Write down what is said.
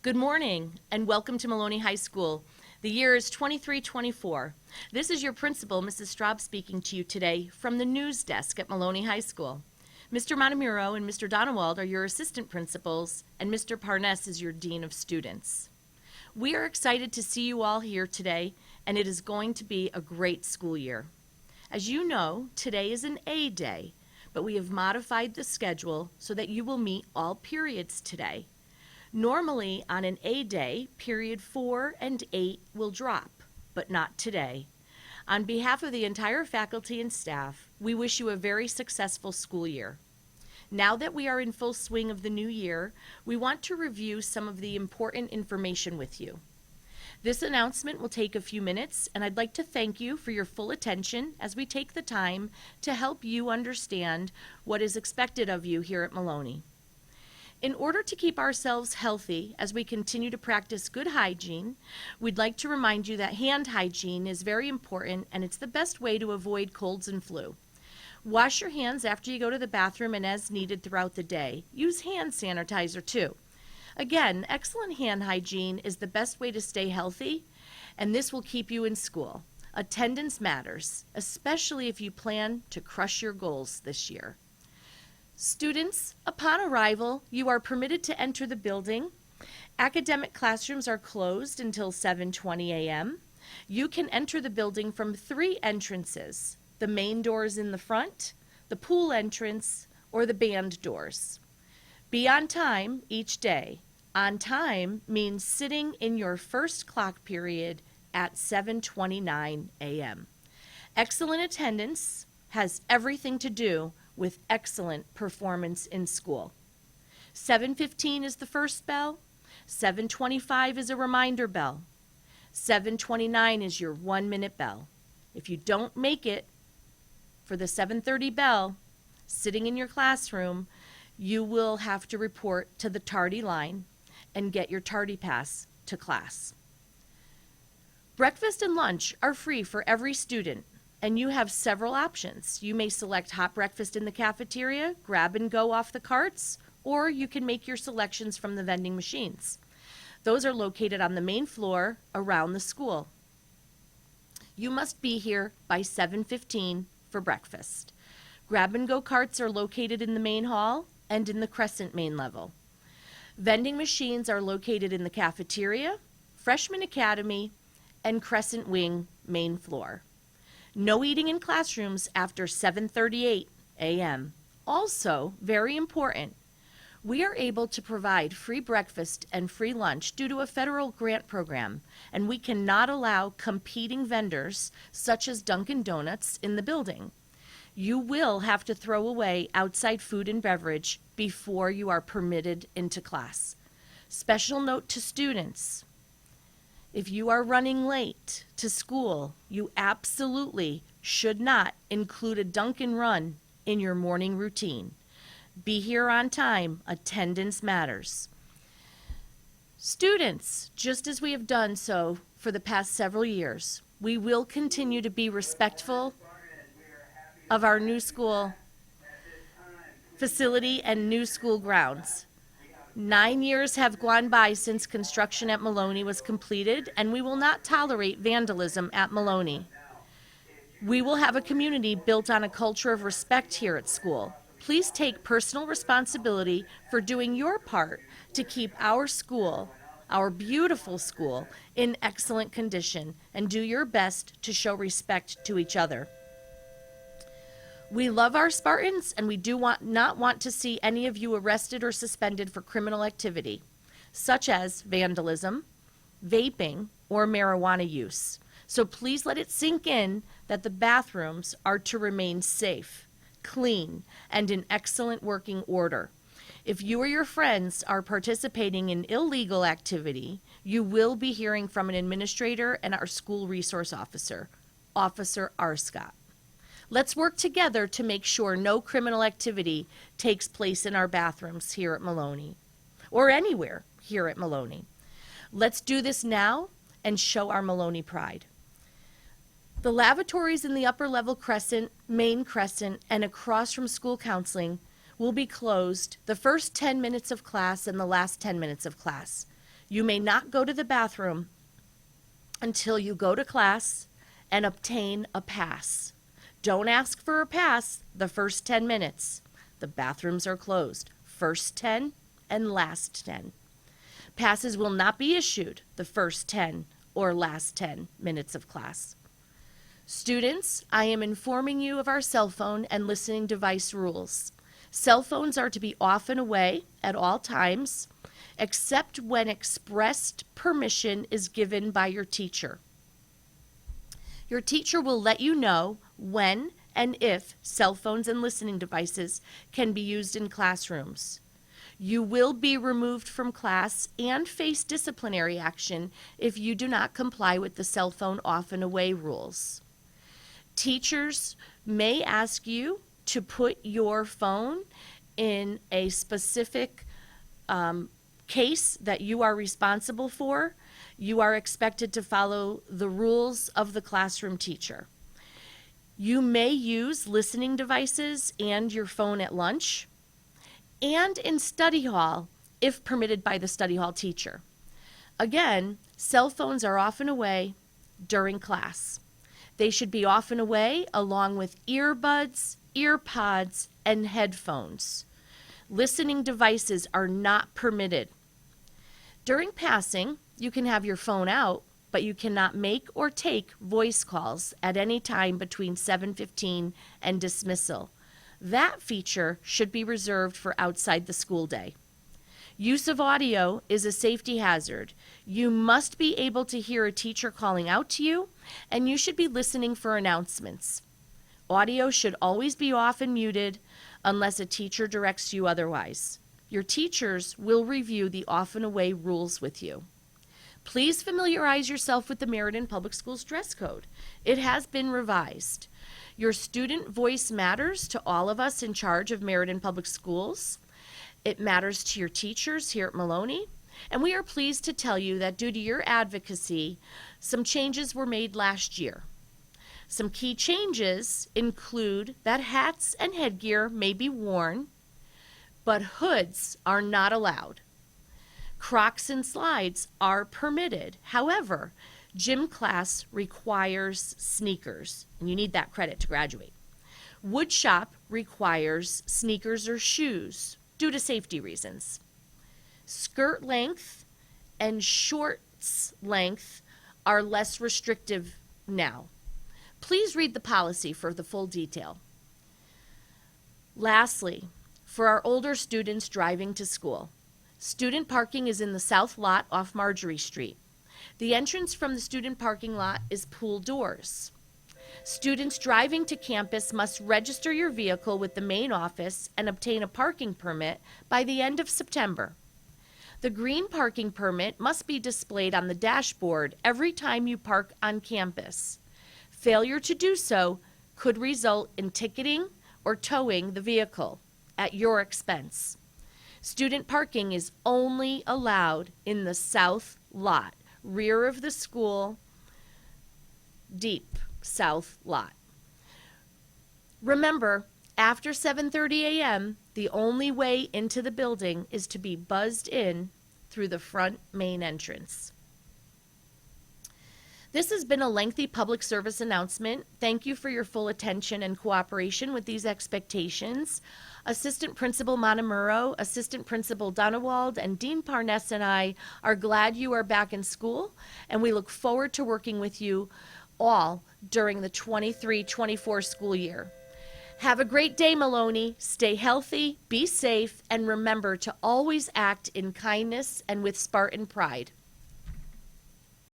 Good morning and welcome to Maloney High School. The year is 23-24. This is your principal, Mrs. Straub, speaking to you today from the news desk at Maloney High School. Mr. Montemuro and Mr. Donewald are your assistant principals, and Mr. Parness is your dean of students. We are excited to see you all here today, and it is going to be a great school year. As you know, today is an A day, but we have modified the schedule so that you will meet all periods today. Normally, on an A day, period 4 and 8 will drop, but not today. On behalf of the entire faculty and staff, we wish you a very successful school year. Now that we are in full swing of the new year, we want to review some of the important information with you. This announcement will take a few minutes, and I'd like to thank you for your full attention as we take the time to help you understand what is expected of you here at Maloney. In order to keep ourselves healthy as we continue to practice good hygiene, we'd like to remind you that hand hygiene is very important and it's the best way to avoid colds and flu. Wash your hands after you go to the bathroom and as needed throughout the day. Use hand sanitizer too. Again, excellent hand hygiene is the best way to stay healthy, and this will keep you in school. Attendance matters, especially if you plan to crush your goals this year. Students, upon arrival, you are permitted to enter the building. Academic classrooms are closed until 7:20 a.m. You can enter the building from 3 entrances: the main doors in the front, the pool entrance, or the band doors. Be on time each day. On time means sitting in your first clock period at 7:29 a.m. Excellent attendance has everything to do with excellent performance in school. 7:15 is the first bell. 7:25 is a reminder bell. 7:29 is your 1-minute bell. If you don't make it for the 7:30 bell, sitting in your classroom, you will have to report to the tardy line and get your tardy pass to class. Breakfast and lunch are free for every student, and you have several options. You may select hot breakfast in the cafeteria, grab and go off the carts, or you can make your selections from the vending machines. Those are located on the main floor around the school. You must be here by 7:15 for breakfast. Grab and go carts are located in the main hall and in the Crescent main level. Vending machines are located in the cafeteria, Freshman Academy, and Crescent Wing main floor. No eating in classrooms after 7:38 a.m. Also, very important, we are able to provide free breakfast and free lunch due to a federal grant program, and we cannot allow competing vendors such as Dunkin' Donuts in the building. You will have to throw away outside food and beverage before you are permitted into class. Special note to students: if you are running late to school, you absolutely should not include a Dunkin' run in your morning routine. Be here on time. Attendance matters. Students, just as we have done so for the past several years, we will continue to be respectful of our new school facility and new school grounds. 9 years have gone by since construction at Maloney was completed, and we will not tolerate vandalism at Maloney. We will have a community built on a culture of respect here at school. Please take personal responsibility for doing your part to keep our school, our beautiful school, in excellent condition, and do your best to show respect to each other. We love our Spartans, and we do not want to see any of you arrested or suspended for criminal activity, such as vandalism, vaping, or marijuana use. So please let it sink in that the bathrooms are to remain safe, clean, and in excellent working order. If you or your friends are participating in illegal activity, you will be hearing from an administrator and our school resource officer, Officer Arscott. Let's work together to make sure no criminal activity takes place in our bathrooms here at Maloney, or anywhere here at Maloney. Let's do this now and show our Maloney pride. The lavatories in the upper level Crescent, main Crescent, and across from school counseling will be closed the first 10 minutes of class and the last 10 minutes of class. You may not go to the bathroom until you go to class and obtain a pass. Don't ask for a pass the first 10 minutes. The bathrooms are closed. First 10 and last 10. Passes will not be issued the first 10 or last 10 minutes of class. Students, I am informing you of our cell phone and listening device rules. Cell phones are to be off and away at all times, except when expressed permission is given by your teacher. Your teacher will let you know when and if cell phones and listening devices can be used in classrooms. You will be removed from class and face disciplinary action if you do not comply with the cell phone off and away rules. Teachers may ask you to put your phone in a specific case that you are responsible for. You are expected to follow the rules of the classroom teacher. You may use listening devices and your phone at lunch and in study hall if permitted by the study hall teacher. Again, cell phones are off and away during class. They should be off and away along with earbuds, earpods, and headphones. Listening devices are not permitted. During passing, you can have your phone out, but you cannot make or take voice calls at any time between 7:15 and dismissal. That feature should be reserved for outside the school day. Use of audio is a safety hazard. You must be able to hear a teacher calling out to you, and you should be listening for announcements. Audio should always be off and muted unless a teacher directs you otherwise. Your teachers will review the off and away rules with you. Please familiarize yourself with the Meriden Public Schools dress code. It has been revised. Your student voice matters to all of us in charge of Meriden Public Schools. It matters to your teachers here at Maloney. And we are pleased to tell you that due to your advocacy, some changes were made last year. Some key changes include that hats and headgear may be worn, but hoods are not allowed. Crocs and slides are permitted. However, gym class requires sneakers, and you need that credit to graduate. Wood shop requires sneakers or shoes due to safety reasons. Skirt length and shorts length are less restrictive now. Please read the policy for the full detail. Lastly, for our older students driving to school, student parking is in the south lot off Marjorie Street. The entrance from the student parking lot is pool doors. Students driving to campus must register your vehicle with the main office and obtain a parking permit by the end of September. The green parking permit must be displayed on the dashboard every time you park on campus. Failure to do so could result in ticketing or towing the vehicle at your expense. Student parking is only allowed in the south lot, rear of the school, deep south lot. Remember, after 7:30 a.m., the only way into the building is to be buzzed in through the front main entrance. This has been a lengthy public service announcement. Thank you for your full attention and cooperation with these expectations. Assistant Principal Montemurro, Assistant Principal Donewald, and Dean Parness and I are glad you are back in school, and we look forward to working with you all during the 23-24 school year. Have a great day, Maloney. Stay healthy, be safe, and remember to always act in kindness and with Spartan pride.